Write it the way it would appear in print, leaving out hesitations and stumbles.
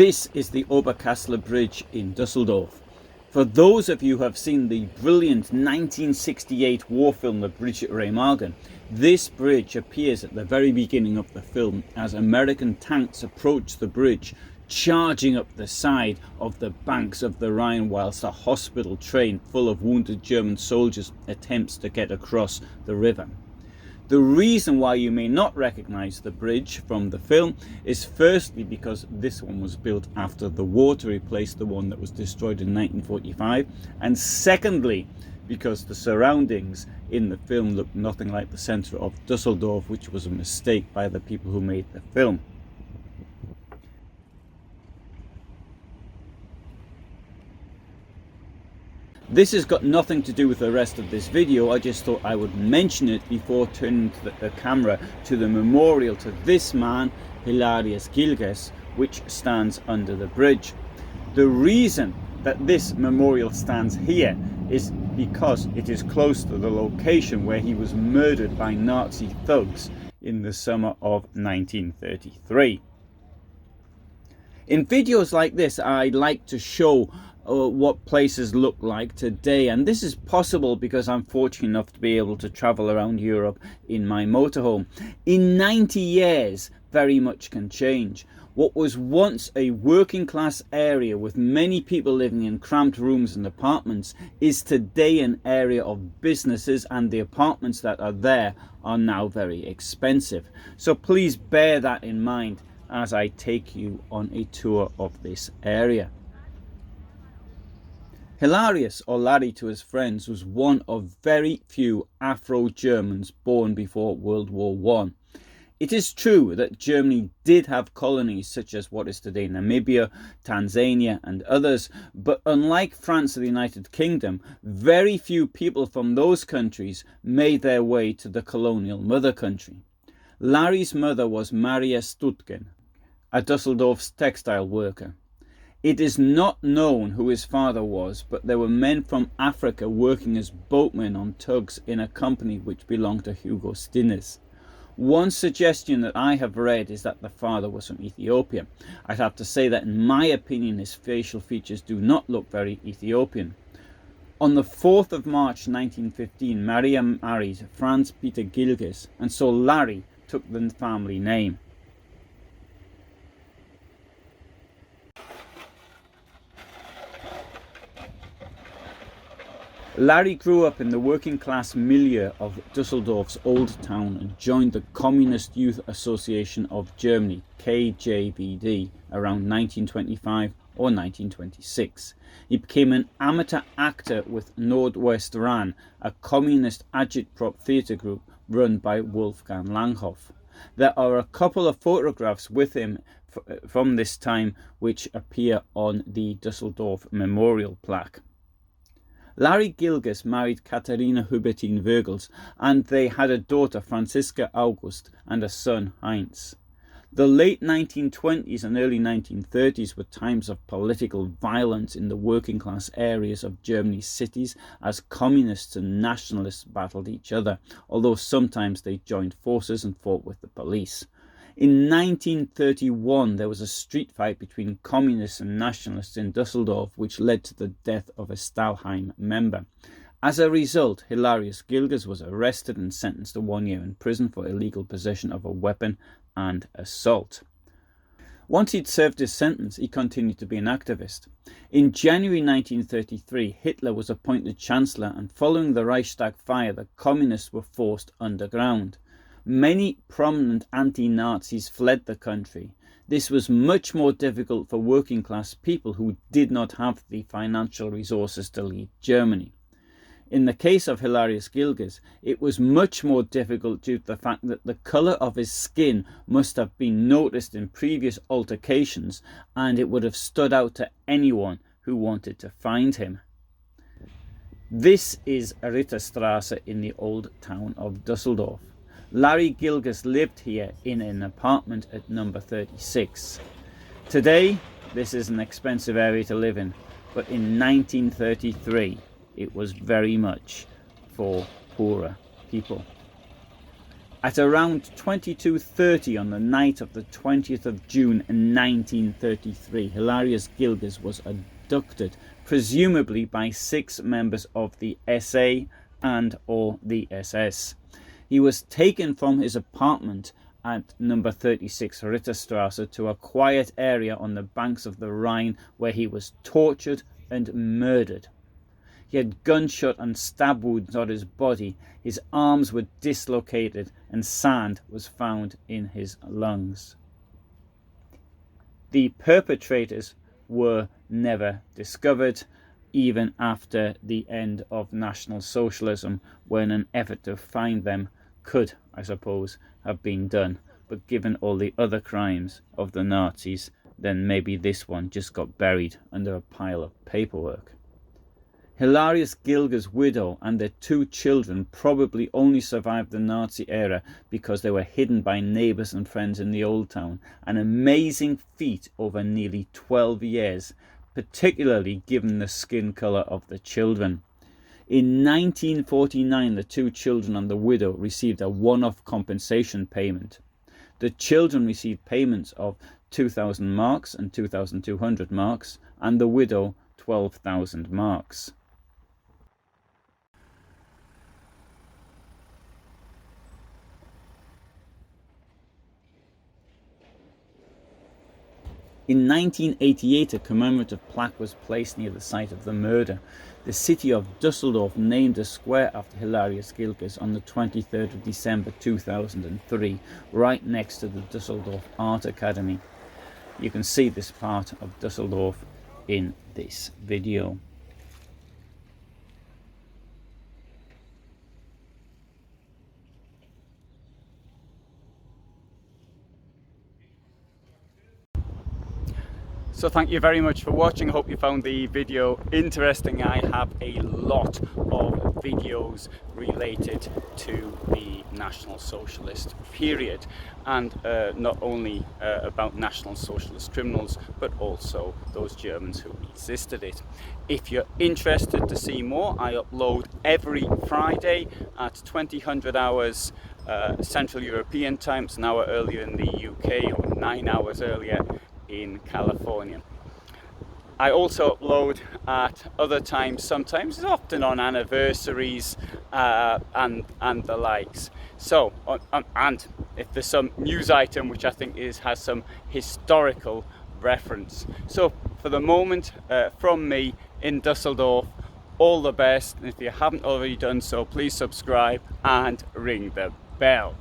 This is the Oberkassel Bridge in Dusseldorf. For those of you who have seen the brilliant 1968 war film The Bridge at Remagen, this bridge appears at the very beginning of the film as American tanks approach the bridge, charging up the side of the banks of the Rhine whilst a hospital train full of wounded German soldiers attempts to get across the river. The reason why you may not recognise the bridge from the film is firstly because this one was built after the war to replace the one that was destroyed in 1945, and secondly because the surroundings in the film look nothing like the centre of Dusseldorf, which was a mistake by the people who made the film. This has got nothing to do with the rest of this video. I just thought I would mention it before turning the camera to the memorial to this man, Hilarius Gilges, which stands under the bridge. The reason that this memorial stands here is because it is close to the location where he was murdered by Nazi thugs in the summer of 1933. In videos like this, I like to show what places look like today, and this is possible because I'm fortunate enough to be able to travel around Europe in my motorhome. In 90 years, very much can change. What was once a working class area with many people living in cramped rooms and apartments is today an area of businesses, and the apartments that are there are now very expensive. So please bear that in mind as I take you on a tour of this area. Hilarius, or Larry to his friends, was one of very few Afro-Germans born before World War I. It is true that Germany did have colonies such as what is today Namibia, Tanzania and others, but unlike France or the United Kingdom, very few people from those countries made their way to the colonial mother country. Larry's mother was Maria Stutgen, a Dusseldorf's textile worker. It is not known who his father was, but there were men from Africa working as boatmen on tugs in a company which belonged to Hugo Stinnes. One suggestion that I have read is that the father was from Ethiopia. I'd have to say that in my opinion his facial features do not look very Ethiopian. On the 4th of March 1915, Maria married Franz Peter Gilges, and so Larry took the family name. Larry grew up in the working class milieu of Dusseldorf's Old Town and joined the Communist Youth Association of Germany, KJVD, around 1925 or 1926. He became an amateur actor with Nordwest Rhine, a communist agitprop theatre group run by Wolfgang Langhoff. There are a couple of photographs with him from this time which appear on the Dusseldorf memorial plaque. Larry Gilges married Katharina Hubertine Virgels, and they had a daughter, Franziska August, and a son, Heinz. The late 1920s and early 1930s were times of political violence in the working class areas of Germany's cities as communists and nationalists battled each other, although sometimes they joined forces and fought with the police. In 1931, there was a street fight between communists and nationalists in Dusseldorf, which led to the death of a Stahlheim member. As a result, Hilarius Gilges was arrested and sentenced to 1 year in prison for illegal possession of a weapon and assault. Once he'd served his sentence, he continued to be an activist. In January 1933, Hitler was appointed Chancellor, and following the Reichstag fire, the communists were forced underground. Many prominent anti-Nazis fled the country. This was much more difficult for working class people who did not have the financial resources to leave Germany. In the case of Hilarius Gilges, it was much more difficult due to the fact that the colour of his skin must have been noticed in previous altercations, and it would have stood out to anyone who wanted to find him. This is Ritterstrasse in the Old Town of Dusseldorf. Larry Gilges lived here in an apartment at number 36. Today, this is an expensive area to live in, but in 1933, it was very much for poorer people. At around 22:30 on the night of the 20th of June 1933, Hilarius Gilges was abducted, presumably by 6 members of the SA and or the SS. He was taken from his apartment at number 36 Ritterstrasse to a quiet area on the banks of the Rhine, where he was tortured and murdered. He had gunshot and stab wounds on his body, his arms were dislocated, and sand was found in his lungs. The perpetrators were never discovered, even after the end of National Socialism, when an effort to find them could, I suppose, have been done. But given all the other crimes of the Nazis, then maybe this one just got buried under a pile of paperwork. Hilarius Gilges' widow and their 2 children probably only survived the Nazi era because they were hidden by neighbours and friends in the Old Town, an amazing feat over nearly 12 years, particularly given the skin colour of the children. In 1949, the 2 children and the widow received a one-off compensation payment. The children received payments of 2,000 marks and 2,200 marks, and the widow 12,000 marks. In 1988, a commemorative plaque was placed near the site of the murder. The city of Dusseldorf named a square after Hilarius Gilges on the 23rd of December 2003, right next to the Dusseldorf Art Academy. You can see this part of Dusseldorf in this video. So thank you very much for watching. I hope you found the video interesting. I have a lot of videos related to the National Socialist period, and not only about National Socialist criminals, but also those Germans who resisted it. If you're interested to see more, I upload every Friday at 2000 hours Central European time. It's an hour earlier in the UK, or 9 hours earlier in California. I also upload at other times, sometimes it's often on anniversaries and the likes. So, and if there's some news item which I think has some historical reference. So for the moment, from me in Dusseldorf, all the best. And if you haven't already done so, please subscribe and ring the bell.